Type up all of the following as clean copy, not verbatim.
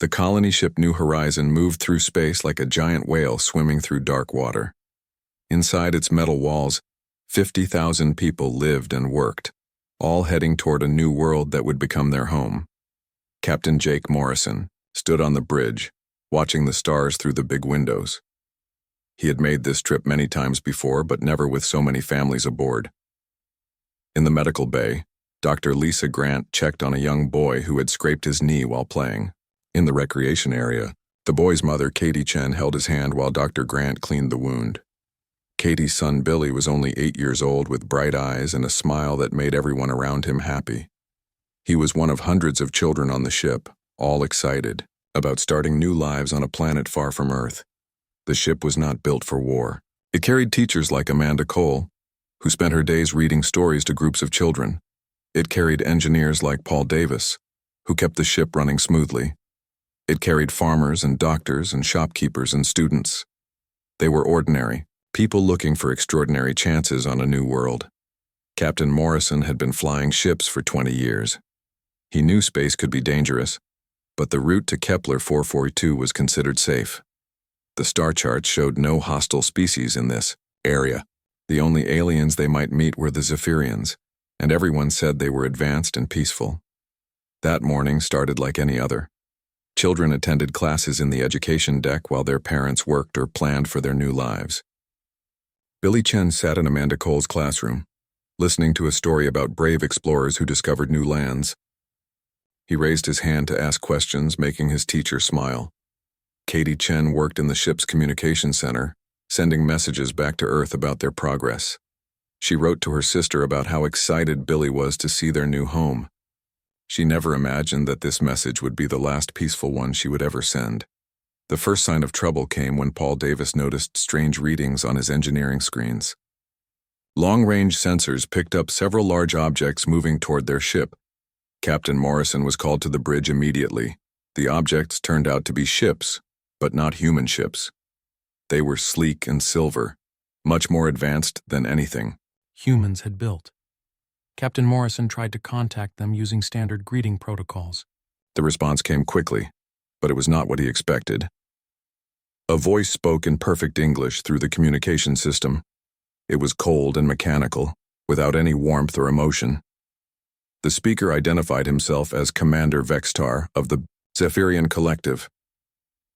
The colony ship New Horizon moved through space like a giant whale swimming through dark water. Inside its metal walls, 50,000 people lived and worked, all heading toward a new world that would become their home. Captain Jake Morrison stood on the bridge, watching the stars through the big windows. He had made this trip many times before, but never with so many families aboard. In the medical bay, Dr. Lisa Grant checked on a young boy who had scraped his knee while playing. In the recreation area, the boy's mother, Katie Chen, held his hand while Dr. Grant cleaned the wound. Katie's son, Billy, was only 8 years old with bright eyes and a smile that made everyone around him happy. He was one of hundreds of children on the ship, all excited about starting new lives on a planet far from Earth. The ship was not built for war. It carried teachers like Amanda Cole, who spent her days reading stories to groups of children. It carried engineers like Paul Davis, who kept the ship running smoothly. It carried farmers and doctors and shopkeepers and students. They were ordinary, people looking for extraordinary chances on a new world. Captain Morrison had been flying ships for 20 years. He knew space could be dangerous, but the route to Kepler 442 was considered safe. The star charts showed no hostile species in this area. The only aliens they might meet were the Zephyrians, and everyone said they were advanced and peaceful. That morning started like any other. Children attended classes in the education deck while their parents worked or planned for their new lives. Billy Chen sat in Amanda Cole's classroom, listening to a story about brave explorers who discovered new lands. He raised his hand to ask questions, making his teacher smile. Katie Chen worked in the ship's communication center, sending messages back to Earth about their progress. She wrote to her sister about how excited Billy was to see their new home. She never imagined that this message would be the last peaceful one she would ever send. The first sign of trouble came when Paul Davis noticed strange readings on his engineering screens. Long-range sensors picked up several large objects moving toward their ship. Captain Morrison was called to the bridge immediately. The objects turned out to be ships, but not human ships. They were sleek and silver, much more advanced than anything humans had built. Captain Morrison tried to contact them using standard greeting protocols. The response came quickly, but it was not what he expected. A voice spoke in perfect English through the communication system. It was cold and mechanical, without any warmth or emotion. The speaker identified himself as Commander Vextar of the Zephyrian Collective.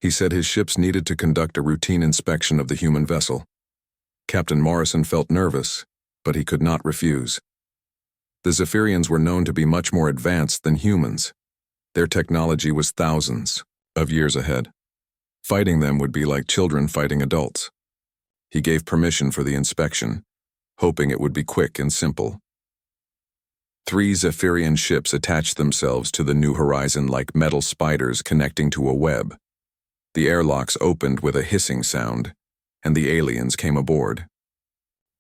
He said his ships needed to conduct a routine inspection of the human vessel. Captain Morrison felt nervous, but he could not refuse. The Zephyrians were known to be much more advanced than humans. Their technology was thousands of years ahead. Fighting them would be like children fighting adults. He gave permission for the inspection, hoping it would be quick and simple. 3 Zephyrian ships attached themselves to the New Horizon like metal spiders connecting to a web. The airlocks opened with a hissing sound, and the aliens came aboard.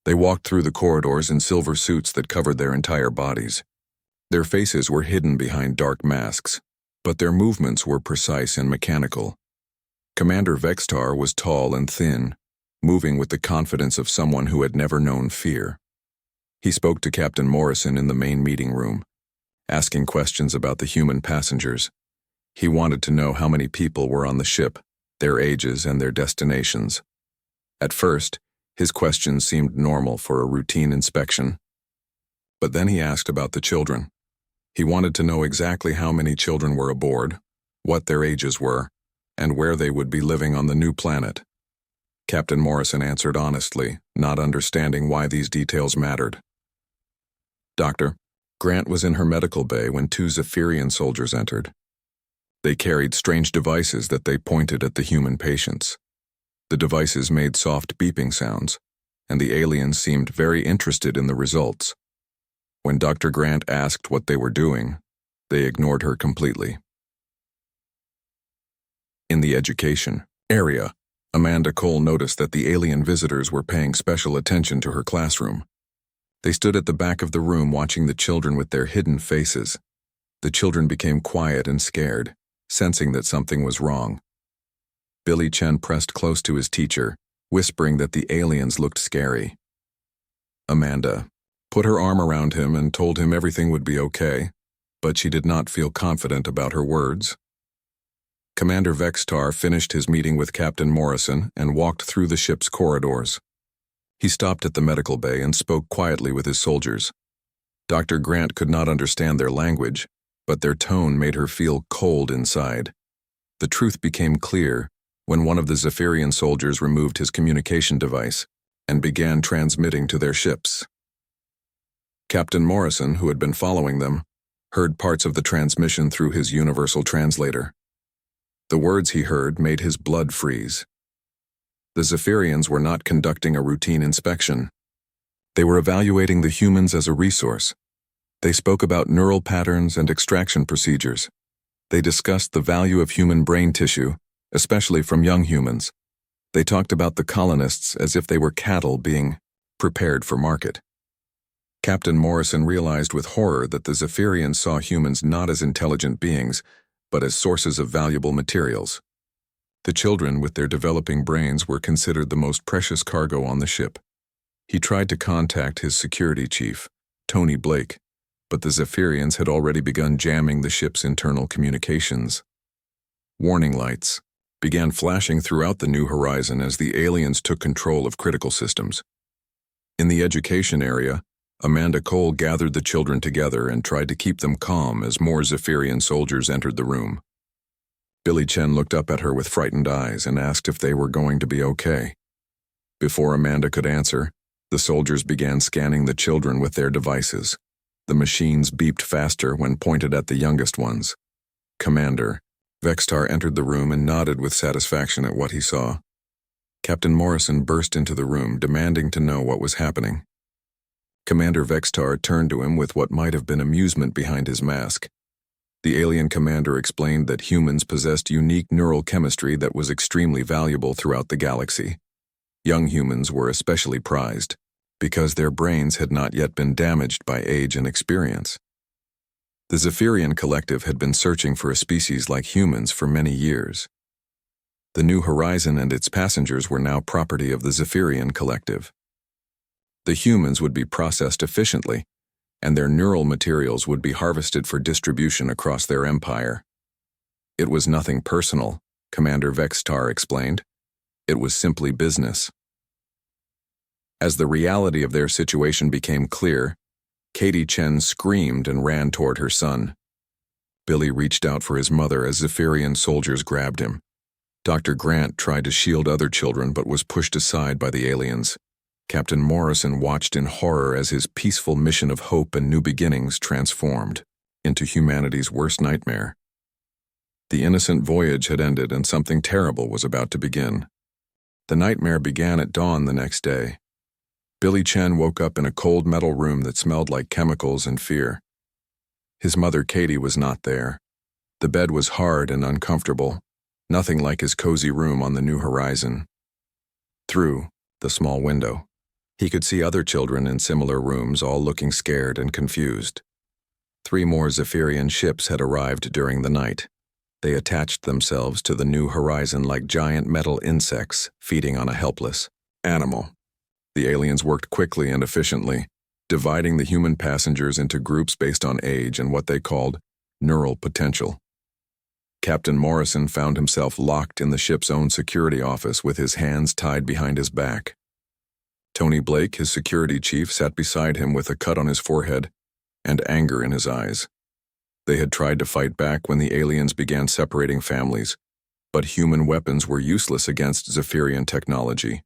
They walked through the corridors in silver suits that covered their entire bodies. Their faces were hidden behind dark masks, but their movements were precise and mechanical. Commander Vextar was tall and thin, moving with the confidence of someone who had never known fear. He spoke to Captain Morrison in the main meeting room, asking questions about the human passengers. He wanted to know how many people were on the ship, their ages and their destinations. At first, his questions seemed normal for a routine inspection. But then he asked about the children. He wanted to know exactly how many children were aboard, what their ages were, and where they would be living on the new planet. Captain Morrison answered honestly, not understanding why these details mattered. Doctor, Grant was in her medical bay when 2 Zephyrian soldiers entered. They carried strange devices that they pointed at the human patients. The devices made soft beeping sounds, and the aliens seemed very interested in the results. When Dr. Grant asked what they were doing, they ignored her completely. In the education area, Amanda Cole noticed that the alien visitors were paying special attention to her classroom. They stood at the back of the room watching the children with their hidden faces. The children became quiet and scared, sensing that something was wrong. Billy Chen pressed close to his teacher, whispering that the aliens looked scary. Amanda put her arm around him and told him everything would be okay, but she did not feel confident about her words. Commander Vextar finished his meeting with Captain Morrison and walked through the ship's corridors. He stopped at the medical bay and spoke quietly with his soldiers. Dr. Grant could not understand their language, but their tone made her feel cold inside. The truth became clear when one of the Zephyrian soldiers removed his communication device and began transmitting to their ships. Captain Morrison, who had been following them, heard parts of the transmission through his universal translator. The words he heard made his blood freeze. The Zephyrians were not conducting a routine inspection. They were evaluating the humans as a resource. They spoke about neural patterns and extraction procedures. They discussed the value of human brain tissue, especially from young humans. They talked about the colonists as if they were cattle being prepared for market. Captain Morrison realized with horror that the Zephyrians saw humans not as intelligent beings, but as sources of valuable materials. The children with their developing brains were considered the most precious cargo on the ship. He tried to contact his security chief, Tony Blake, but the Zephyrians had already begun jamming the ship's internal communications. Warning lights began flashing throughout the New Horizon as the aliens took control of critical systems. In the education area, Amanda Cole gathered the children together and tried to keep them calm as more Zephyrian soldiers entered the room. Billy Chen looked up at her with frightened eyes and asked if they were going to be okay. Before Amanda could answer, the soldiers began scanning the children with their devices. The machines beeped faster when pointed at the youngest ones. Commander Vextar entered the room and nodded with satisfaction at what he saw. Captain Morrison burst into the room, demanding to know what was happening. Commander Vextar turned to him with what might have been amusement behind his mask. The alien commander explained that humans possessed unique neural chemistry that was extremely valuable throughout the galaxy. Young humans were especially prized, because their brains had not yet been damaged by age and experience. The Zephyrian collective had been searching for a species like humans for many years. The New Horizon and its passengers were now property of the Zephyrian collective. The humans would be processed efficiently, and their neural materials would be harvested for distribution across their empire. It was nothing personal, Commander Vextar explained. It was simply business. As the reality of their situation became clear, Katie Chen screamed and ran toward her son. Billy reached out for his mother as Zephyrian soldiers grabbed him. Dr. Grant tried to shield other children but was pushed aside by the aliens. Captain Morrison watched in horror as his peaceful mission of hope and new beginnings transformed into humanity's worst nightmare. The innocent voyage had ended and something terrible was about to begin. The nightmare began at dawn the next day. Billy Chen woke up in a cold metal room that smelled like chemicals and fear. His mother Katie was not there. The bed was hard and uncomfortable, nothing like his cozy room on the New Horizon. Through the small window, he could see other children in similar rooms, all looking scared and confused. 3 more Zephyrian ships had arrived during the night. They attached themselves to the New Horizon like giant metal insects feeding on a helpless animal. The aliens worked quickly and efficiently, dividing the human passengers into groups based on age and what they called neural potential. Captain Morrison found himself locked in the ship's own security office with his hands tied behind his back. Tony Blake, his security chief, sat beside him with a cut on his forehead and anger in his eyes. They had tried to fight back when the aliens began separating families, but human weapons were useless against Zephyrian technology.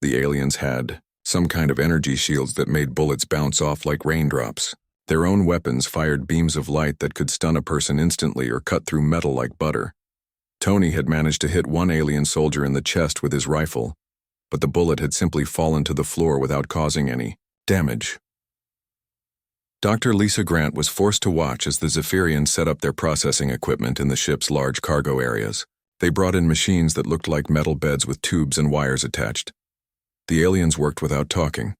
The aliens had some kind of energy shields that made bullets bounce off like raindrops. Their own weapons fired beams of light that could stun a person instantly or cut through metal like butter. Tony had managed to hit one alien soldier in the chest with his rifle, but the bullet had simply fallen to the floor without causing any damage. Dr. Lisa Grant was forced to watch as the Zephyrians set up their processing equipment in the ship's large cargo areas. They brought in machines that looked like metal beds with tubes and wires attached. The aliens worked without talking,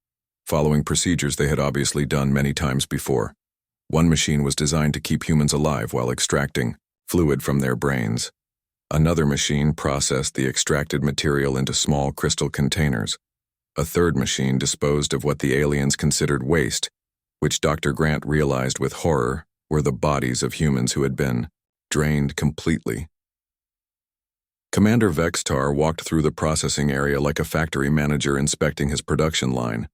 following procedures they had obviously done many times before. One machine was designed to keep humans alive while extracting fluid from their brains. Another machine processed the extracted material into small crystal containers. A third machine disposed of what the aliens considered waste, which Dr. Grant realized with horror were the bodies of humans who had been drained completely. Commander Vextar walked through the processing area like a factory manager inspecting his production line.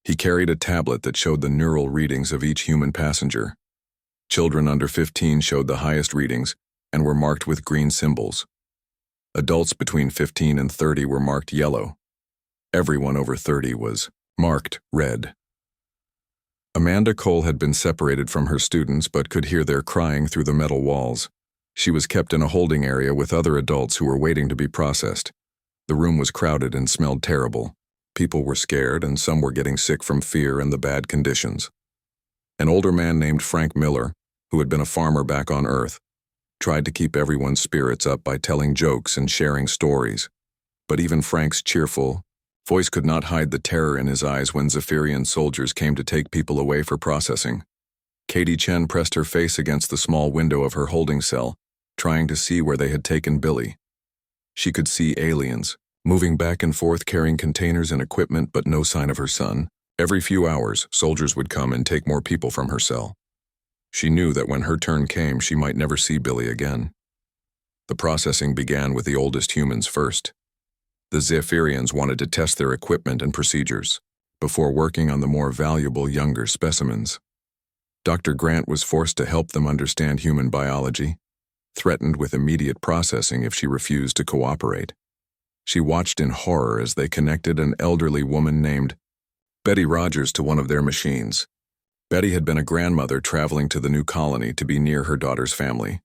He carried a tablet that showed the neural readings of each human passenger. Children under 15 showed the highest readings and were marked with green symbols. Adults between 15 and 30 were marked yellow. Everyone over 30 was marked red. Amanda Cole had been separated from her students but could hear their crying through the metal walls. She was kept in a holding area with other adults who were waiting to be processed. The room was crowded and smelled terrible. People were scared and some were getting sick from fear and the bad conditions. An older man named Frank Miller, who had been a farmer back on Earth, tried to keep everyone's spirits up by telling jokes and sharing stories. But even Frank's cheerful voice could not hide the terror in his eyes when Zephyrian soldiers came to take people away for processing. Katie Chen pressed her face against the small window of her holding cell, trying to see where they had taken Billy. She could see aliens, moving back and forth carrying containers and equipment, but no sign of her son. Every few hours, soldiers would come and take more people from her cell. She knew that when her turn came, she might never see Billy again. The processing began with the oldest humans first. The Zephyrians wanted to test their equipment and procedures before working on the more valuable younger specimens. Dr. Grant was forced to help them understand human biology, threatened with immediate processing if she refused to cooperate. She watched in horror as they connected an elderly woman named Betty Rogers to one of their machines. Betty had been a grandmother traveling to the new colony to be near her daughter's family.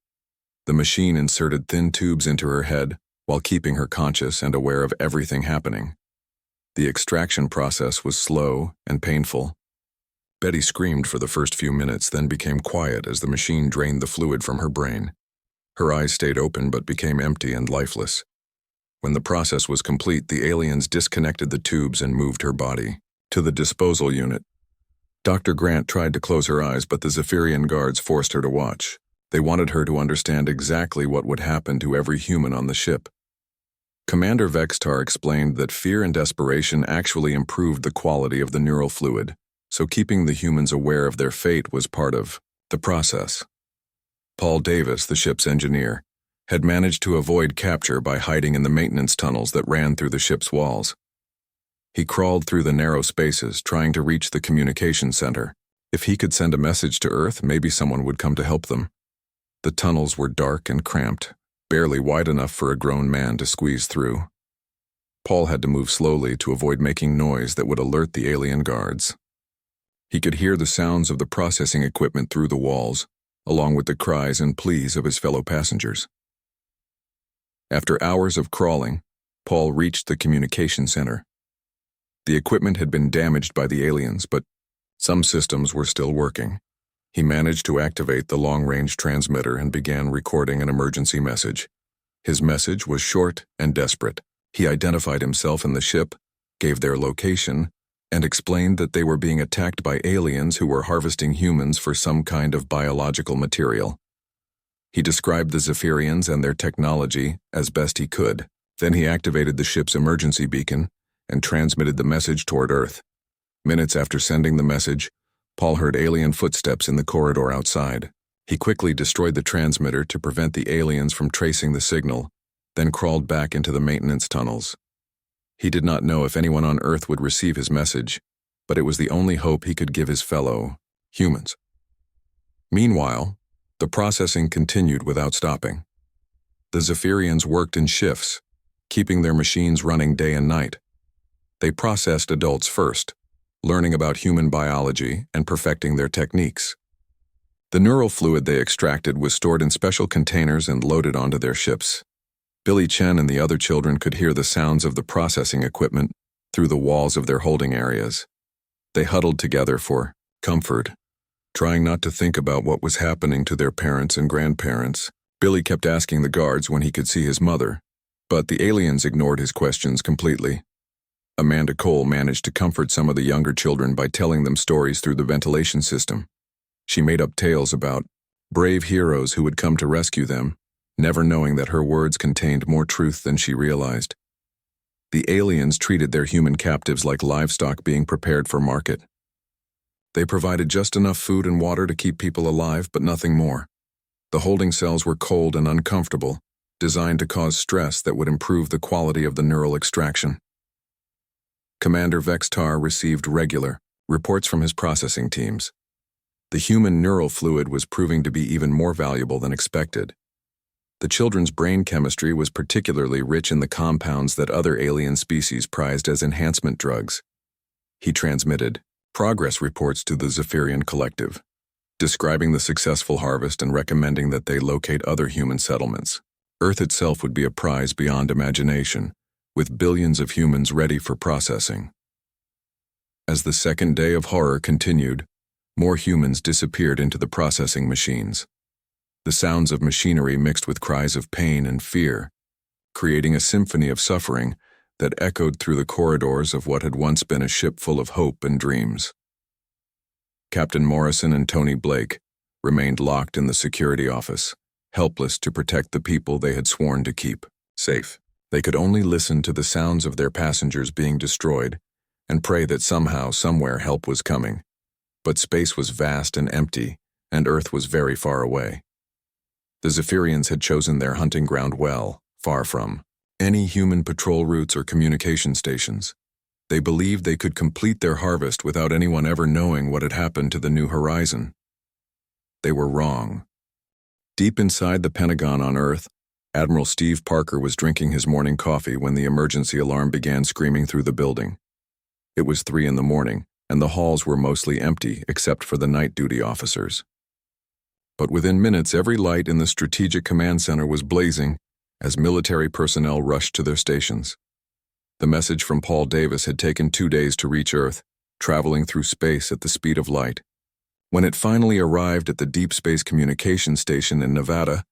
The machine inserted thin tubes into her head while keeping her conscious and aware of everything happening. The extraction process was slow and painful. Betty screamed for the first few minutes, then became quiet as the machine drained the fluid from her brain. Her eyes stayed open but became empty and lifeless. When the process was complete, the aliens disconnected the tubes and moved her body to the disposal unit. Dr. Grant tried to close her eyes, but the Zephyrian guards forced her to watch. They wanted her to understand exactly what would happen to every human on the ship. Commander Vextar explained that fear and desperation actually improved the quality of the neural fluid, so keeping the humans aware of their fate was part of the process. Paul Davis, the ship's engineer, had managed to avoid capture by hiding in the maintenance tunnels that ran through the ship's walls. He crawled through the narrow spaces, trying to reach the communication center. If he could send a message to Earth, maybe someone would come to help them. The tunnels were dark and cramped, barely wide enough for a grown man to squeeze through. Paul had to move slowly to avoid making noise that would alert the alien guards. He could hear the sounds of the processing equipment through the walls, along with the cries and pleas of his fellow passengers. After hours of crawling, Paul reached the communication center. The equipment had been damaged by the aliens, but some systems were still working. He managed to activate the long-range transmitter and began recording an emergency message. His message was short and desperate. He identified himself and the ship, gave their location, and explained that they were being attacked by aliens who were harvesting humans for some kind of biological material. He described the Zephyrians and their technology as best he could. Then he activated the ship's emergency beacon and transmitted the message toward Earth. Minutes after sending the message, Paul heard alien footsteps in the corridor outside. He quickly destroyed the transmitter to prevent the aliens from tracing the signal, then crawled back into the maintenance tunnels. He did not know if anyone on Earth would receive his message, but it was the only hope he could give his fellow humans. Meanwhile, the processing continued without stopping. The Zephyrians worked in shifts, keeping their machines running day and night. They processed adults first, learning about human biology and perfecting their techniques. The neural fluid they extracted was stored in special containers and loaded onto their ships. Billy Chen and the other children could hear the sounds of the processing equipment through the walls of their holding areas. They huddled together for comfort, trying not to think about what was happening to their parents and grandparents. Billy kept asking the guards when he could see his mother, but the aliens ignored his questions completely. Amanda Cole managed to comfort some of the younger children by telling them stories through the ventilation system. She made up tales about brave heroes who would come to rescue them, never knowing that her words contained more truth than she realized. The aliens treated their human captives like livestock being prepared for market. They provided just enough food and water to keep people alive, but nothing more. The holding cells were cold and uncomfortable, designed to cause stress that would improve the quality of the neural extraction. Commander Vextar received regular reports from his processing teams. The human neural fluid was proving to be even more valuable than expected. The children's brain chemistry was particularly rich in the compounds that other alien species prized as enhancement drugs. He transmitted progress reports to the Zephyrian Collective, describing the successful harvest and recommending that they locate other human settlements. Earth itself would be a prize beyond imagination, with billions of humans ready for processing. As the second day of horror continued, more humans disappeared into the processing machines. The sounds of machinery mixed with cries of pain and fear, creating a symphony of suffering that echoed through the corridors of what had once been a ship full of hope and dreams. Captain Morrison and Tony Blake remained locked in the security office, helpless to protect the people they had sworn to keep safe. They could only listen to the sounds of their passengers being destroyed and pray that somehow, somewhere, help was coming. But space was vast and empty, and Earth was very far away. The Zephyrians had chosen their hunting ground well, far from any human patrol routes or communication stations. They believed they could complete their harvest without anyone ever knowing what had happened to the New Horizon. They were wrong. Deep inside the Pentagon on Earth, Admiral Steve Parker was drinking his morning coffee when the emergency alarm began screaming through the building. It was 3 a.m, and the halls were mostly empty except for the night duty officers. But within minutes, every light in the Strategic Command Center was blazing as military personnel rushed to their stations. The message from Paul Davis had taken 2 days to reach Earth, traveling through space at the speed of light. When it finally arrived at the Deep Space Communications Station in Nevada,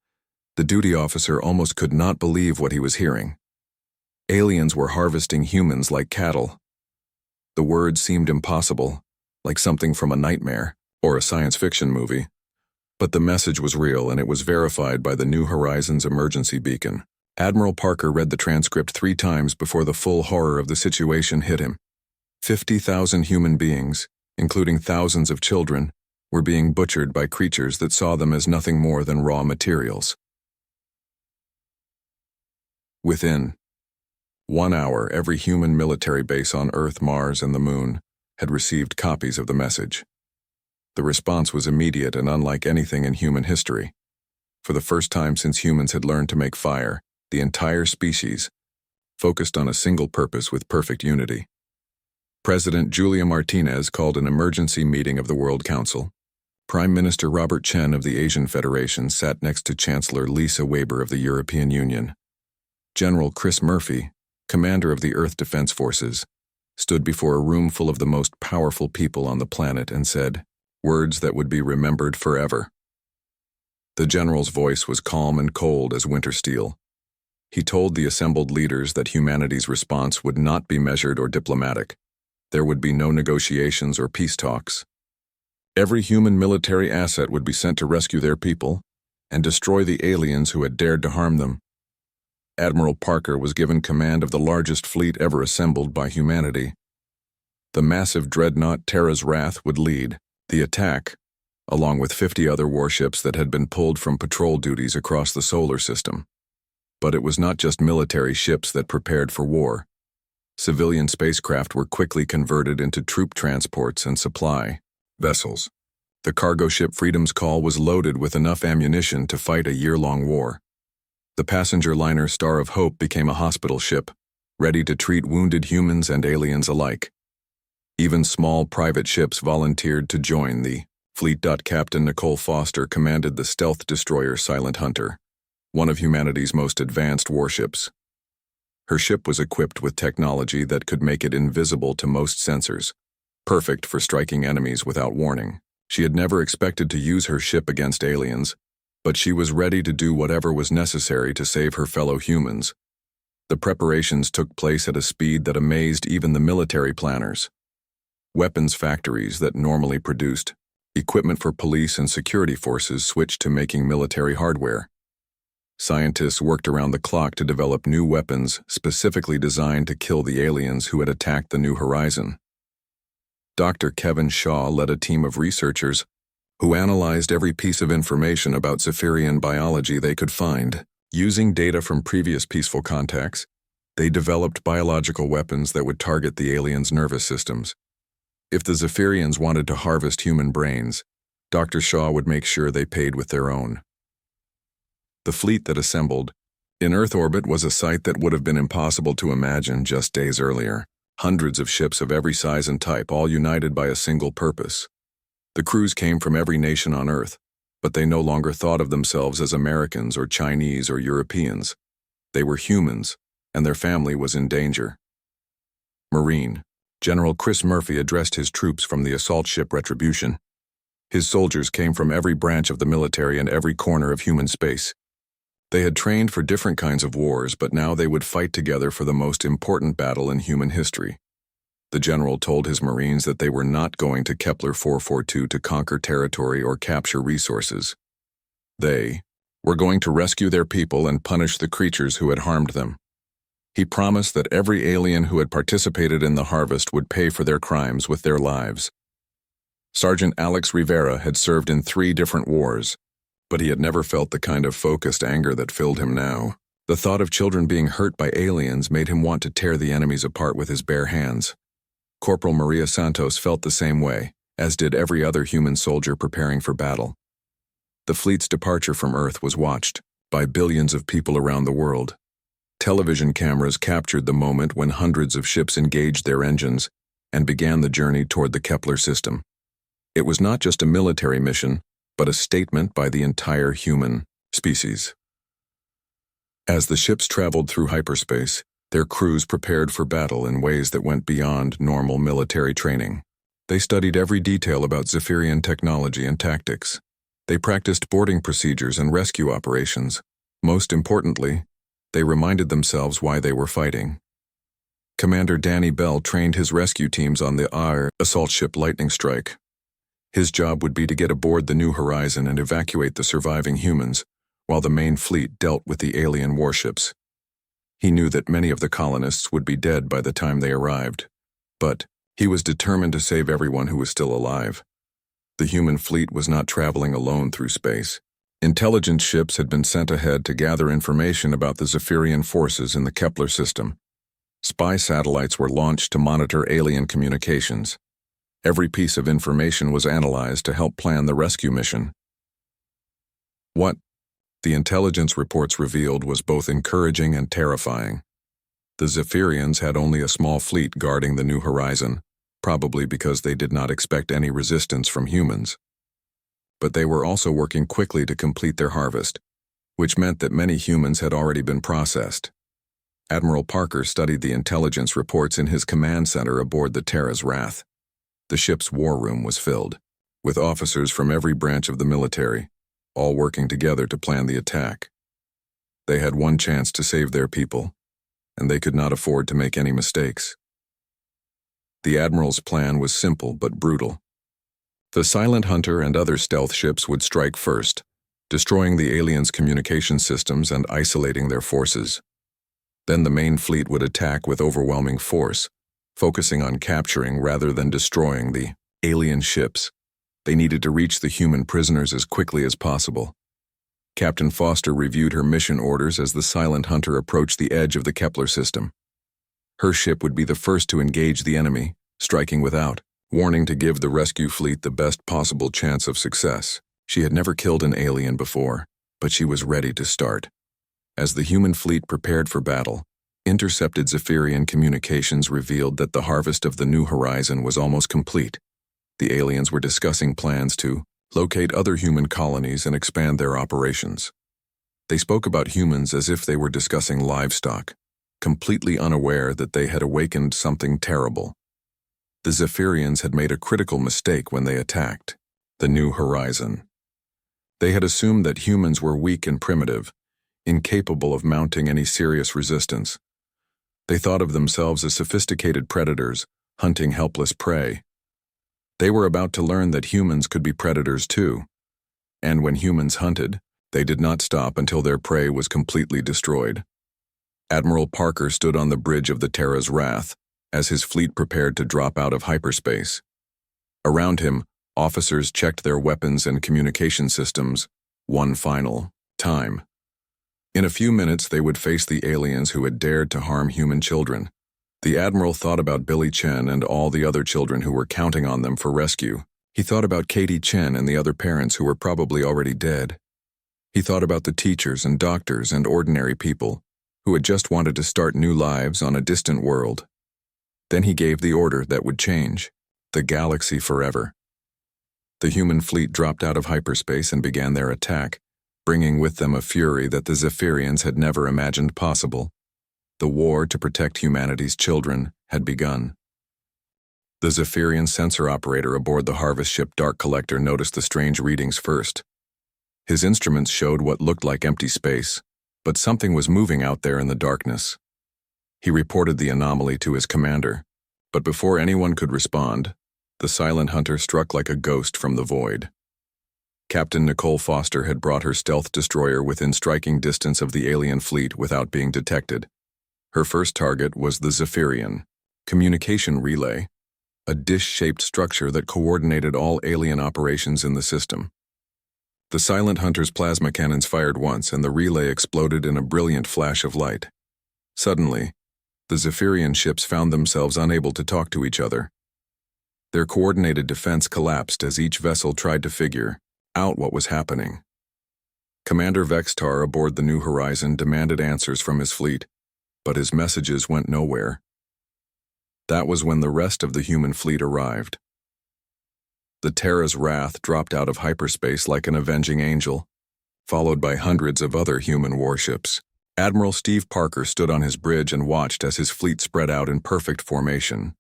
the duty officer almost could not believe what he was hearing. Aliens were harvesting humans like cattle. The words seemed impossible, like something from a nightmare or a science fiction movie. But the message was real, and it was verified by the New Horizons emergency beacon. Admiral Parker read the transcript 3 times before the full horror of the situation hit him. 50,000 human beings, including thousands of children, were being butchered by creatures that saw them as nothing more than raw materials. Within 1 hour, every human military base on Earth, Mars, and the Moon had received copies of the message. The response was immediate and unlike anything in human history. For the first time since humans had learned to make fire, the entire species focused on a single purpose with perfect unity. President Julia Martinez called an emergency meeting of the World Council. Prime Minister Robert Chen of the Asian Federation sat next to Chancellor Lisa Weber of the European Union. General Chris Murphy, commander of the Earth Defense Forces, stood before a room full of the most powerful people on the planet and said words that would be remembered forever. The general's voice was calm and cold as winter steel. He told the assembled leaders that humanity's response would not be measured or diplomatic. There would be no negotiations or peace talks. Every human military asset would be sent to rescue their people and destroy the aliens who had dared to harm them. Admiral Parker was given command of the largest fleet ever assembled by humanity. The massive dreadnought Terra's Wrath would lead the attack, along with 50 other warships that had been pulled from patrol duties across the solar system. But it was not just military ships that prepared for war. Civilian spacecraft were quickly converted into troop transports and supply vessels. The cargo ship Freedom's Call was loaded with enough ammunition to fight a year-long war. The passenger liner Star of Hope became a hospital ship, ready to treat wounded humans and aliens alike. Even small private ships volunteered to join the fleet. Captain Nicole Foster commanded the stealth destroyer Silent Hunter, one of humanity's most advanced warships. Her ship was equipped with technology that could make it invisible to most sensors, perfect for striking enemies without warning. She had never expected to use her ship against aliens, but she was ready to do whatever was necessary to save her fellow humans. The preparations took place at a speed that amazed even the military planners. Weapons factories that normally produced equipment for police and security forces switched to making military hardware. Scientists worked around the clock to develop new weapons specifically designed to kill the aliens who had attacked the New Horizon. Dr. Kevin Shaw led a team of researchers who analyzed every piece of information about Zephyrian biology they could find. Using data from previous peaceful contacts, they developed biological weapons that would target the aliens' nervous systems. If the Zephyrians wanted to harvest human brains, Dr. Shaw would make sure they paid with their own. The fleet that assembled in Earth orbit was a sight that would have been impossible to imagine just days earlier. Hundreds of ships of every size and type, all united by a single purpose. The crews came from every nation on Earth, but they no longer thought of themselves as Americans or Chinese or Europeans. They were humans, and their family was in danger. Marine General Chris Murphy addressed his troops from the assault ship Retribution. His soldiers came from every branch of the military and every corner of human space. They had trained for different kinds of wars, but now they would fight together for the most important battle in human history. The general told his Marines that they were not going to Kepler 442 to conquer territory or capture resources. They were going to rescue their people and punish the creatures who had harmed them. He promised that every alien who had participated in the harvest would pay for their crimes with their lives. Sergeant Alex Rivera had served in 3 different wars, but he had never felt the kind of focused anger that filled him now. The thought of children being hurt by aliens made him want to tear the enemies apart with his bare hands. Corporal Maria Santos felt the same way, as did every other human soldier preparing for battle. The fleet's departure from Earth was watched by billions of people around the world. Television cameras captured the moment when hundreds of ships engaged their engines and began the journey toward the Kepler system. It was not just a military mission, but a statement by the entire human species. As the ships traveled through hyperspace, their crews prepared for battle in ways that went beyond normal military training. They studied every detail about Zephyrian technology and tactics. They practiced boarding procedures and rescue operations. Most importantly, they reminded themselves why they were fighting. Commander Danny Bell trained his rescue teams on the assault ship Lightning Strike. His job would be to get aboard the New Horizon and evacuate the surviving humans, while the main fleet dealt with the alien warships. He knew that many of the colonists would be dead by the time they arrived, but he was determined to save everyone who was still alive. The human fleet was not traveling alone through space. Intelligence ships had been sent ahead to gather information about the Zephyrian forces in the Kepler system. Spy satellites were launched to monitor alien communications. Every piece of information was analyzed to help plan the rescue mission. What the intelligence reports revealed was both encouraging and terrifying. The Zephyrians had only a small fleet guarding the New Horizon, probably because they did not expect any resistance from humans. But they were also working quickly to complete their harvest, which meant that many humans had already been processed. Admiral Parker studied the intelligence reports in his command center aboard the Terra's Wrath. The ship's war room was filled, with officers from every branch of the military, all working together to plan the attack. They had one chance to save their people, and they could not afford to make any mistakes. The Admiral's plan was simple but brutal. The Silent Hunter and other stealth ships would strike first, destroying the aliens' communication systems and isolating their forces. Then the main fleet would attack with overwhelming force, focusing on capturing rather than destroying the alien ships. They needed to reach the human prisoners as quickly as possible. Captain Foster reviewed her mission orders as the Silent Hunter approached the edge of the Kepler system. Her ship would be the first to engage the enemy, striking without warning to give the rescue fleet the best possible chance of success. She had never killed an alien before, but she was ready to start. As the human fleet prepared for battle, intercepted Zephyrian communications revealed that the harvest of the New Horizon was almost complete. The aliens were discussing plans to locate other human colonies and expand their operations. They spoke about humans as if they were discussing livestock, completely unaware that they had awakened something terrible. The Zephyrians had made a critical mistake when they attacked the New Horizon. They had assumed that humans were weak and primitive, incapable of mounting any serious resistance. They thought of themselves as sophisticated predators, hunting helpless prey. They were about to learn that humans could be predators too, and when humans hunted, they did not stop until their prey was completely destroyed. Admiral Parker stood on the bridge of the Terra's Wrath as his fleet prepared to drop out of hyperspace. Around him, officers checked their weapons and communication systems one final time. In a few minutes, they would face the aliens who had dared to harm human children. The Admiral thought about Billy Chen and all the other children who were counting on them for rescue. He thought about Katie Chen and the other parents who were probably already dead. He thought about the teachers and doctors and ordinary people who had just wanted to start new lives on a distant world. Then he gave the order that would change the galaxy forever. The human fleet dropped out of hyperspace and began their attack, bringing with them a fury that the Zephyrians had never imagined possible. The war to protect humanity's children had begun. The Zephyrian sensor operator aboard the harvest ship Dark Collector noticed the strange readings first. His instruments showed what looked like empty space, but something was moving out there in the darkness. He reported the anomaly to his commander, but before anyone could respond, the silent hunter struck like a ghost from the void. Captain Nicole Foster had brought her stealth destroyer within striking distance of the alien fleet without being detected. Her first target was the Zephyrian communication relay, a dish-shaped structure that coordinated all alien operations in the system. The silent hunter's plasma cannons fired once, and the relay exploded in a brilliant flash of light. Suddenly, the Zephyrian ships found themselves unable to talk to each other. Their coordinated defense collapsed as each vessel tried to figure out what was happening. Commander Vextar aboard the New Horizon demanded answers from his fleet, but his messages went nowhere. That was when the rest of the human fleet arrived. The Terra's wrath dropped out of hyperspace like an avenging angel, followed by hundreds of other human warships. Admiral Steve Parker stood on his bridge and watched as his fleet spread out in perfect formation.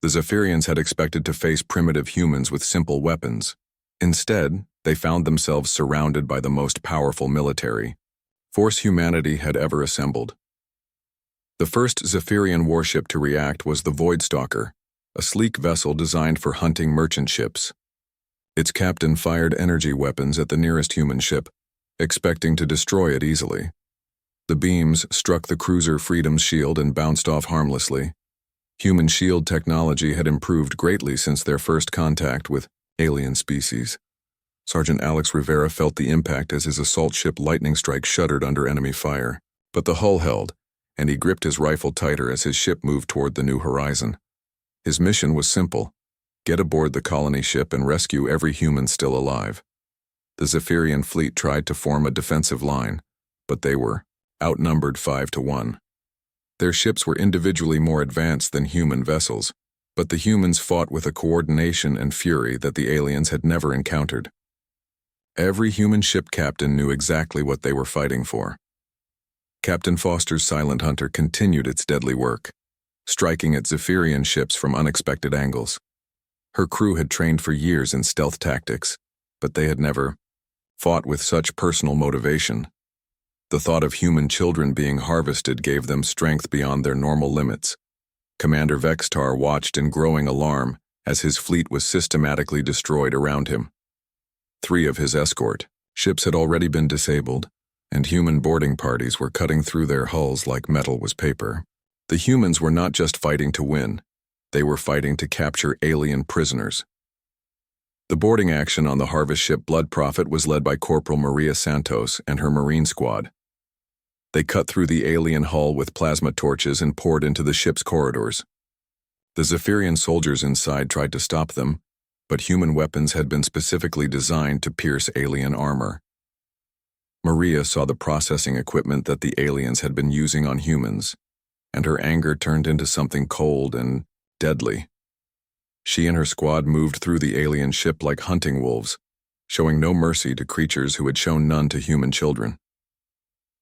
The Zephyrians had expected to face primitive humans with simple weapons. Instead, they found themselves surrounded by the most powerful military force humanity had ever assembled. The first Zephyrian warship to react was the Voidstalker, a sleek vessel designed for hunting merchant ships. Its captain fired energy weapons at the nearest human ship, expecting to destroy it easily. The beams struck the cruiser Freedom's shield and bounced off harmlessly. Human shield technology had improved greatly since their first contact with alien species. Sergeant Alex Rivera felt the impact as his assault ship Lightning Strike shuddered under enemy fire. But the hull held, and he gripped his rifle tighter as his ship moved toward the New Horizon. His mission was simple: get aboard the colony ship and rescue every human still alive. The Zephyrian fleet tried to form a defensive line, but they were outnumbered 5-1. Their ships were individually more advanced than human vessels, but the humans fought with a coordination and fury that the aliens had never encountered. Every human ship captain knew exactly what they were fighting for. Captain Foster's Silent Hunter continued its deadly work, striking at Zephyrian ships from unexpected angles. Her crew had trained for years in stealth tactics, but they had never fought with such personal motivation. The thought of human children being harvested gave them strength beyond their normal limits. Commander Vextar watched in growing alarm as his fleet was systematically destroyed around him. 3 of his escort ships had already been disabled, and human boarding parties were cutting through their hulls like metal was paper. The humans were not just fighting to win, they were fighting to capture alien prisoners. The boarding action on the harvest ship Blood Prophet was led by Corporal Maria Santos and her Marine squad. They cut through the alien hull with plasma torches and poured into the ship's corridors. The Zephyrian soldiers inside tried to stop them, but human weapons had been specifically designed to pierce alien armor. Maria saw the processing equipment that the aliens had been using on humans, and her anger turned into something cold and deadly. She and her squad moved through the alien ship like hunting wolves, showing no mercy to creatures who had shown none to human children.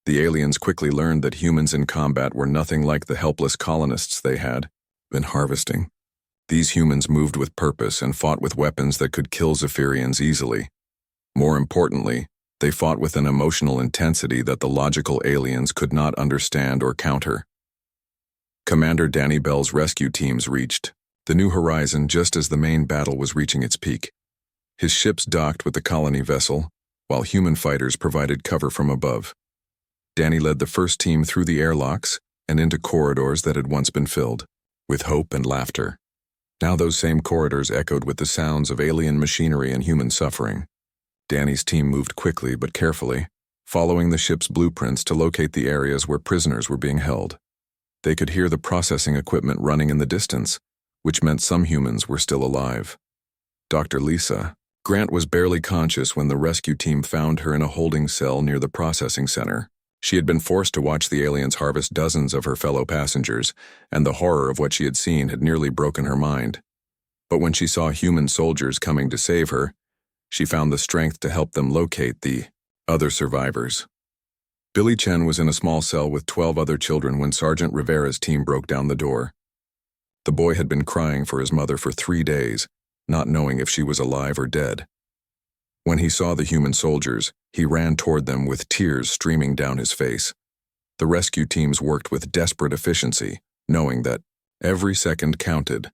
The aliens quickly learned that humans in combat were nothing like the helpless colonists they had been harvesting. These humans moved with purpose and fought with weapons that could kill Zephyrians easily. More importantly, they fought with an emotional intensity that the logical aliens could not understand or counter. Commander Danny Bell's rescue teams reached the New Horizon just as the main battle was reaching its peak. His ships docked with the colony vessel, while human fighters provided cover from above. Danny led the first team through the airlocks and into corridors that had once been filled with hope and laughter. Now those same corridors echoed with the sounds of alien machinery and human suffering. Danny's team moved quickly but carefully, following the ship's blueprints to locate the areas where prisoners were being held. They could hear the processing equipment running in the distance, which meant some humans were still alive. Dr. Lisa Grant was barely conscious when the rescue team found her in a holding cell near the processing center. She had been forced to watch the aliens harvest dozens of her fellow passengers, and the horror of what she had seen had nearly broken her mind. But when she saw human soldiers coming to save her, she found the strength to help them locate the other survivors. Billy Chen was in a small cell with 12 other children when Sergeant Rivera's team broke down the door. The boy had been crying for his mother for 3 days, not knowing if she was alive or dead. When he saw the human soldiers, he ran toward them with tears streaming down his face. The rescue teams worked with desperate efficiency, knowing that every second counted.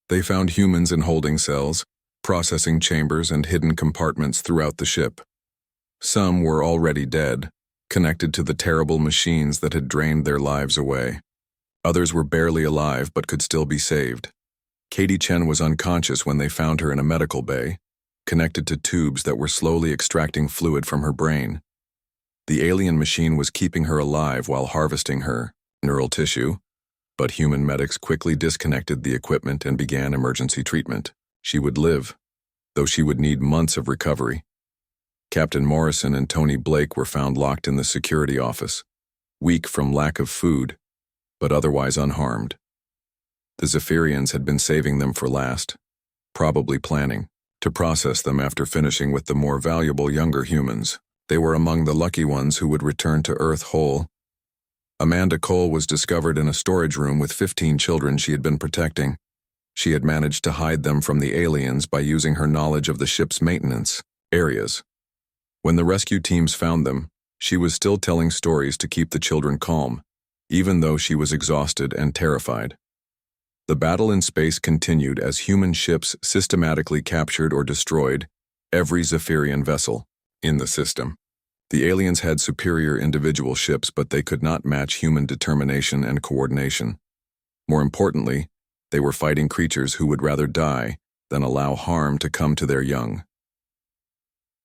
They found humans in holding cells, processing chambers, and hidden compartments throughout the ship. Some were already dead, connected to the terrible machines that had drained their lives away. Others were barely alive but could still be saved. Katie Chen was unconscious when they found her in a medical bay, connected to tubes that were slowly extracting fluid from her brain. The alien machine was keeping her alive while harvesting her neural tissue, but human medics quickly disconnected the equipment and began emergency treatment. She would live, though she would need months of recovery. Captain Morrison and Tony Blake were found locked in the security office, weak from lack of food, but otherwise unharmed. The Zephyrians had been saving them for last, probably planning to process them after finishing with the more valuable younger humans. They were among the lucky ones who would return to Earth whole. Amanda Cole was discovered in a storage room with 15 children she had been protecting. She had managed to hide them from the aliens by using her knowledge of the ship's maintenance areas. When the rescue teams found them, she was still telling stories to keep the children calm, even though she was exhausted and terrified. The battle in space continued as human ships systematically captured or destroyed every Zephyrian vessel in the system. The aliens had superior individual ships, but they could not match human determination and coordination. More importantly, they were fighting creatures who would rather die than allow harm to come to their young.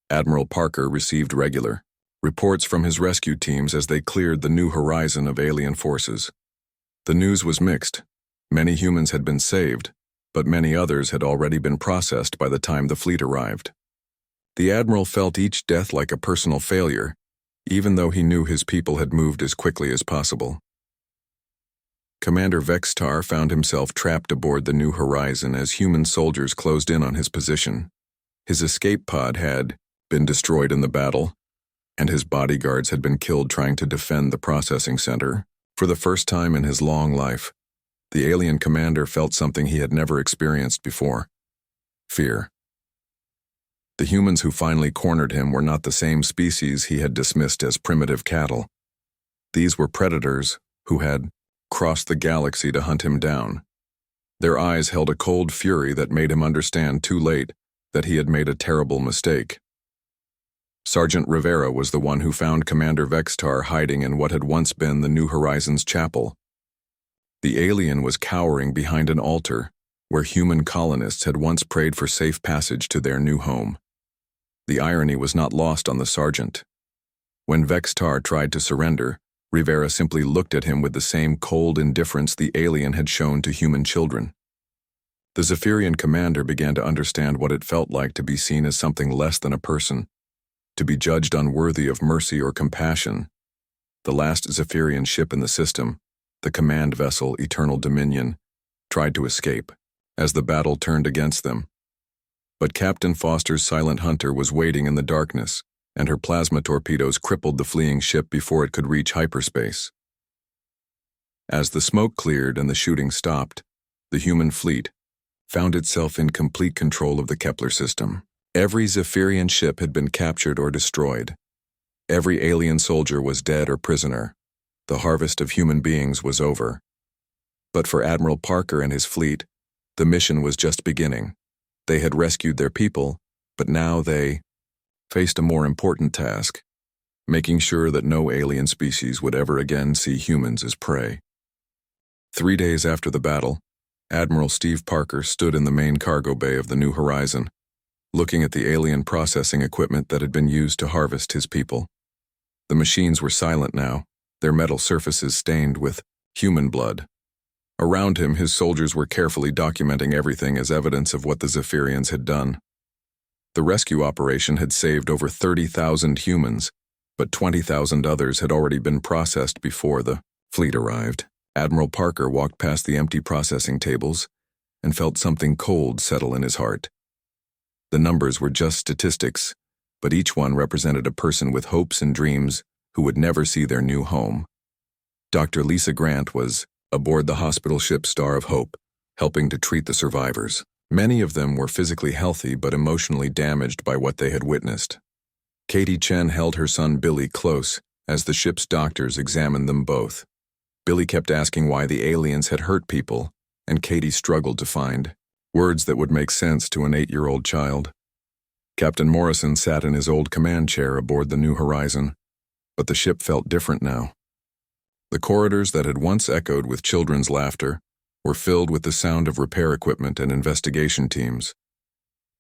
Admiral Parker received regular reports from his rescue teams as they cleared the new horizon of alien forces. The news was mixed. Many humans had been saved, but many others had already been processed by the time the fleet arrived. The Admiral felt each death like a personal failure, even though he knew his people had moved as quickly as possible. Commander Vextar found himself trapped aboard the New Horizon as human soldiers closed in on his position. His escape pod had been destroyed in the battle, and his bodyguards had been killed trying to defend the processing center. For the first time in his long life, the alien commander felt something he had never experienced before: fear. The humans who finally cornered him were not the same species he had dismissed as primitive cattle. These were predators who had crossed the galaxy to hunt him down. Their eyes held a cold fury that made him understand too late that he had made a terrible mistake. Sergeant Rivera was the one who found Commander Vextar hiding in what had once been the New Horizons chapel. The alien was cowering behind an altar where human colonists had once prayed for safe passage to their new home. The irony was not lost on the sergeant. When Vextar tried to surrender, Rivera simply looked at him with the same cold indifference the alien had shown to human children. The Zephyrian commander began to understand what it felt like to be seen as something less than a person, to be judged unworthy of mercy or compassion. The last Zephyrian ship in the system, the command vessel Eternal Dominion, tried to escape as the battle turned against them. But Captain Foster's Silent Hunter was waiting in the darkness, and her plasma torpedoes crippled the fleeing ship before it could reach hyperspace. As the smoke cleared and the shooting stopped, the human fleet found itself in complete control of the Kepler system. Every Zephyrian ship had been captured or destroyed. Every alien soldier was dead or prisoner. The harvest of human beings was over. But for Admiral Parker and his fleet, the mission was just beginning. They had rescued their people, but now they faced a more important task: making sure that no alien species would ever again see humans as prey. 3 days after the battle, Admiral Steve Parker stood in the main cargo bay of the New Horizon, looking at the alien processing equipment that had been used to harvest his people. The machines were silent now, their metal surfaces stained with human blood. Around him, his soldiers were carefully documenting everything as evidence of what the Zephyrians had done. The rescue operation had saved over 30,000 humans, but 20,000 others had already been processed before the fleet arrived. Admiral Parker walked past the empty processing tables and felt something cold settle in his heart. The numbers were just statistics, but each one represented a person with hopes and dreams who would never see their new home. Dr. Lisa Grant was aboard the hospital ship Star of Hope, helping to treat the survivors. Many of them were physically healthy but emotionally damaged by what they had witnessed. Katie Chen held her son Billy close as the ship's doctors examined them both. Billy kept asking why the aliens had hurt people, and Katie struggled to find words that would make sense to an 8-year-old child. Captain Morrison sat in his old command chair aboard the New Horizon, but the ship felt different now. The corridors that had once echoed with children's laughter were filled with the sound of repair equipment and investigation teams.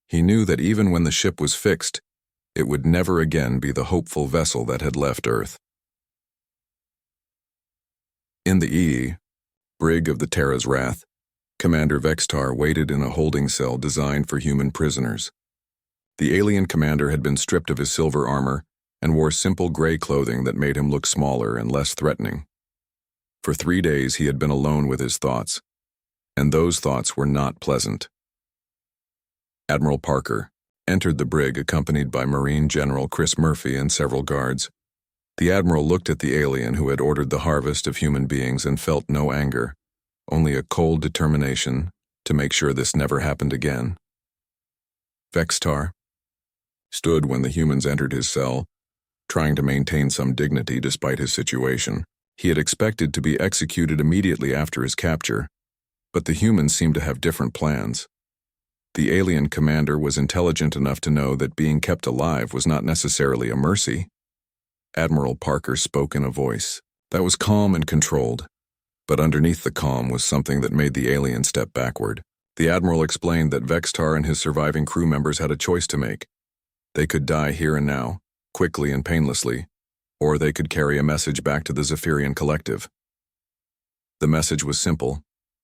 He knew that even when the ship was fixed, it would never again be the hopeful vessel that had left Earth. In the brig of the Terra's Wrath, Commander Vextar waited in a holding cell designed for human prisoners. The alien commander had been stripped of his silver armor and wore simple gray clothing that made him look smaller and less threatening. For 3 days he had been alone with his thoughts, and those thoughts were not pleasant. Admiral Parker entered the brig accompanied by Marine General Chris Murphy and several guards. The Admiral looked at the alien who had ordered the harvest of human beings and felt no anger, only a cold determination to make sure this never happened again. Vextar stood when the humans entered his cell, trying to maintain some dignity despite his situation. He had expected to be executed immediately after his capture, but the humans seemed to have different plans. The alien commander was intelligent enough to know that being kept alive was not necessarily a mercy. Admiral Parker spoke in a voice that was calm and controlled, but underneath the calm was something that made the alien step backward. The Admiral explained that Vextar and his surviving crew members had a choice to make. They could die here and now, quickly and painlessly, or they could carry a message back to the Zephyrian collective. The message was simple,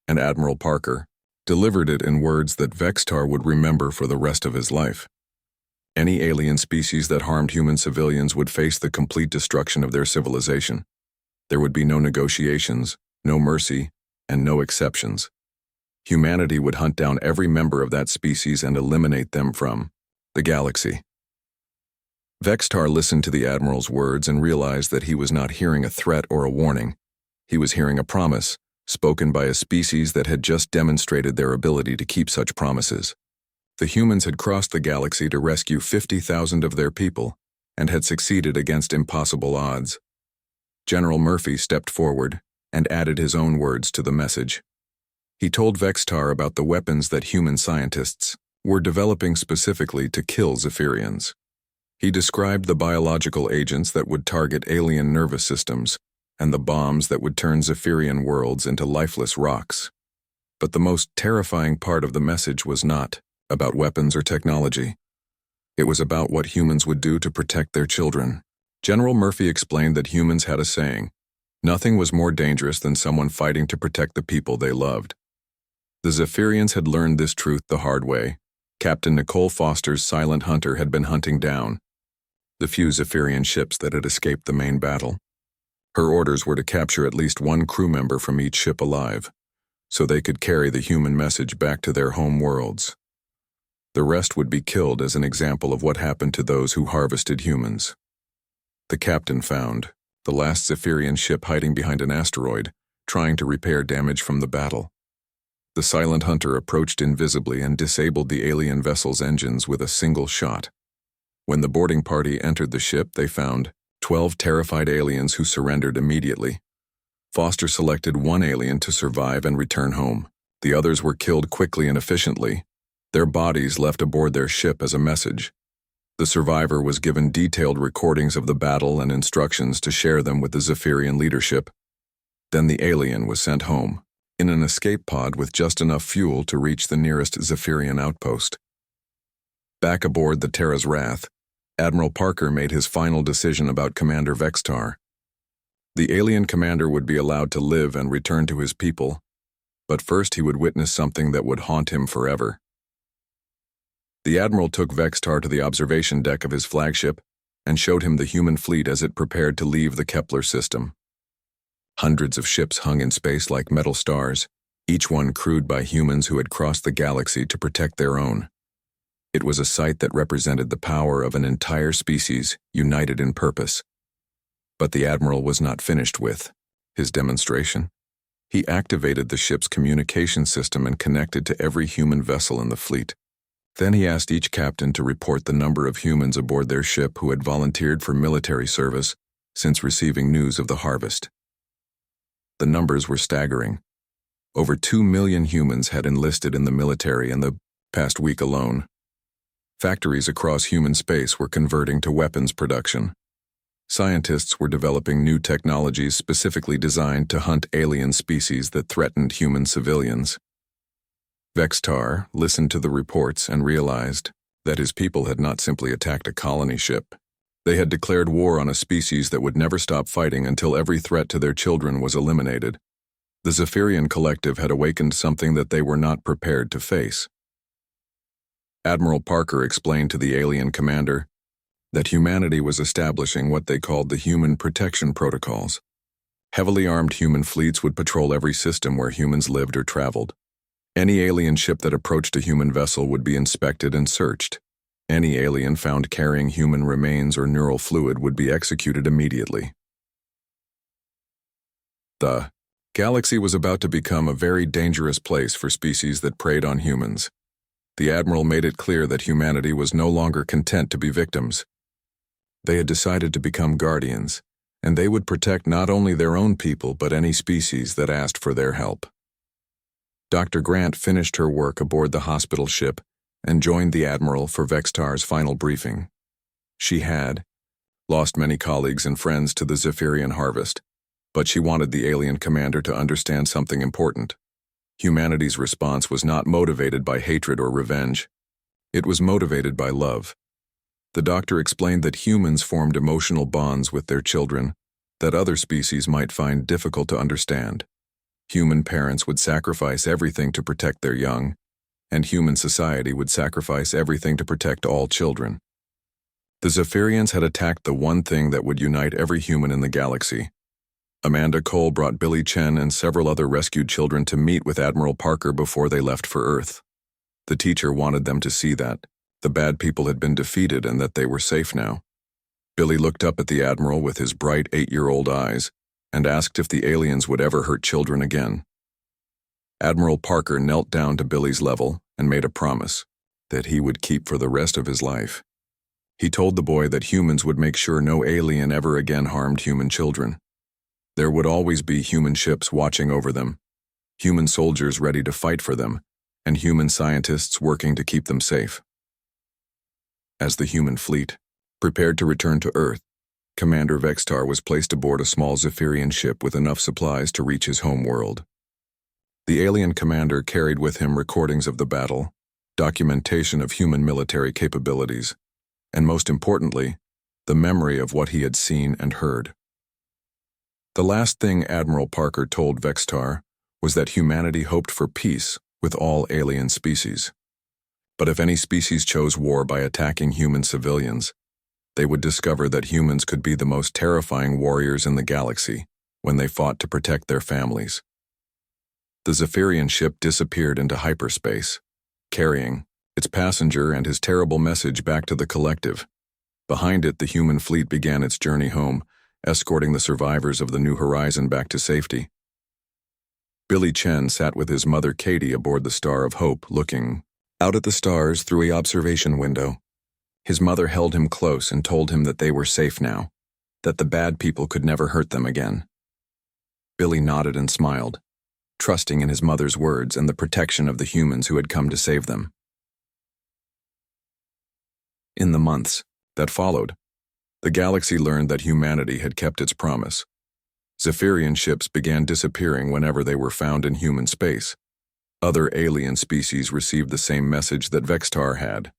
and Admiral Parker delivered it in words that Vextar would remember for the rest of his life. Any alien species that harmed human civilians would face the complete destruction of their civilization. There would be no negotiations, no mercy, and no exceptions. Humanity would hunt down every member of that species and eliminate them from the galaxy. Vextar listened to the Admiral's words and realized that he was not hearing a threat or a warning. He was hearing a promise, spoken by a species that had just demonstrated their ability to keep such promises. The humans had crossed the galaxy to rescue 50,000 of their people and had succeeded against impossible odds. General Murphy stepped forward and added his own words to the message. He told Vextar about the weapons that human scientists were developing specifically to kill Zephyrians. He described the biological agents that would target alien nervous systems and the bombs that would turn Zephyrian worlds into lifeless rocks. But the most terrifying part of the message was not about weapons or technology. It was about what humans would do to protect their children. General Murphy explained that humans had a saying, nothing was more dangerous than someone fighting to protect the people they loved. The Zephyrians had learned this truth the hard way. Captain Nicole Foster's Silent Hunter had been hunting down the few Zephyrian ships that had escaped the main battle. Her orders were to capture at least one crew member from each ship alive, so they could carry the human message back to their home worlds. The rest would be killed as an example of what happened to those who harvested humans. The captain found the last Zephyrian ship hiding behind an asteroid, trying to repair damage from the battle. The Silent Hunter approached invisibly and disabled the alien vessel's engines with a single shot. When the boarding party entered the ship, they found 12 terrified aliens who surrendered immediately. Foster selected one alien to survive and return home. The others were killed quickly and efficiently, their bodies left aboard their ship as a message. The survivor was given detailed recordings of the battle and instructions to share them with the Zephyrian leadership. Then the alien was sent home, in an escape pod with just enough fuel to reach the nearest Zephyrian outpost. Back aboard the Terra's Wrath, Admiral Parker made his final decision about Commander Vextar. The alien commander would be allowed to live and return to his people, but first he would witness something that would haunt him forever. The Admiral took Vextar to the observation deck of his flagship and showed him the human fleet as it prepared to leave the Kepler system. Hundreds of ships hung in space like metal stars, each one crewed by humans who had crossed the galaxy to protect their own. It was a sight that represented the power of an entire species united in purpose. But the Admiral was not finished with his demonstration. He activated the ship's communication system and connected to every human vessel in the fleet. Then he asked each captain to report the number of humans aboard their ship who had volunteered for military service since receiving news of the harvest. The numbers were staggering. Over 2 million humans had enlisted in the military in the past week alone. Factories across human space were converting to weapons production. Scientists were developing new technologies specifically designed to hunt alien species that threatened human civilians. Vextar listened to the reports and realized that his people had not simply attacked a colony ship. They had declared war on a species that would never stop fighting until every threat to their children was eliminated. The Zephyrian collective had awakened something that they were not prepared to face. Admiral Parker explained to the alien commander that humanity was establishing what they called the Human Protection Protocols. Heavily armed human fleets would patrol every system where humans lived or traveled. Any alien ship that approached a human vessel would be inspected and searched. Any alien found carrying human remains or neural fluid would be executed immediately. The galaxy was about to become a very dangerous place for species that preyed on humans. The Admiral made it clear that humanity was no longer content to be victims. They had decided to become guardians, and they would protect not only their own people but any species that asked for their help. Dr. Grant finished her work aboard the hospital ship and joined the Admiral for Vextar's final briefing. She had lost many colleagues and friends to the Zephyrian harvest, but she wanted the alien commander to understand something important. Humanity's response was not motivated by hatred or revenge. It was motivated by love. The doctor explained that humans formed emotional bonds with their children that other species might find difficult to understand. Human parents would sacrifice everything to protect their young, and human society would sacrifice everything to protect all children. The Zephyrians had attacked the one thing that would unite every human in the galaxy. Amanda Cole brought Billy Chen and several other rescued children to meet with Admiral Parker before they left for Earth. The teacher wanted them to see that the bad people had been defeated and that they were safe now. Billy looked up at the Admiral with his bright 8-year-old eyes and asked if the aliens would ever hurt children again. Admiral Parker knelt down to Billy's level and made a promise that he would keep for the rest of his life. He told the boy that humans would make sure no alien ever again harmed human children. There would always be human ships watching over them, human soldiers ready to fight for them, and human scientists working to keep them safe. As the human fleet prepared to return to Earth, Commander Vextar was placed aboard a small Zephyrian ship with enough supplies to reach his home world. The alien commander carried with him recordings of the battle, documentation of human military capabilities, and most importantly, the memory of what he had seen and heard. The last thing Admiral Parker told Vextar was that humanity hoped for peace with all alien species. But if any species chose war by attacking human civilians, they would discover that humans could be the most terrifying warriors in the galaxy when they fought to protect their families. The Zephyrian ship disappeared into hyperspace, carrying its passenger and his terrible message back to the collective. Behind it, the human fleet began its journey home, escorting the survivors of the New Horizon back to safety. Billy Chen sat with his mother Katie aboard the Star of Hope, looking out at the stars through an observation window. His mother held him close and told him that they were safe now, that the bad people could never hurt them again. Billy nodded and smiled, trusting in his mother's words and the protection of the humans who had come to save them. In the months that followed, the galaxy learned that humanity had kept its promise. Zephyrian ships began disappearing whenever they were found in human space. Other alien species received the same message that Vextar had.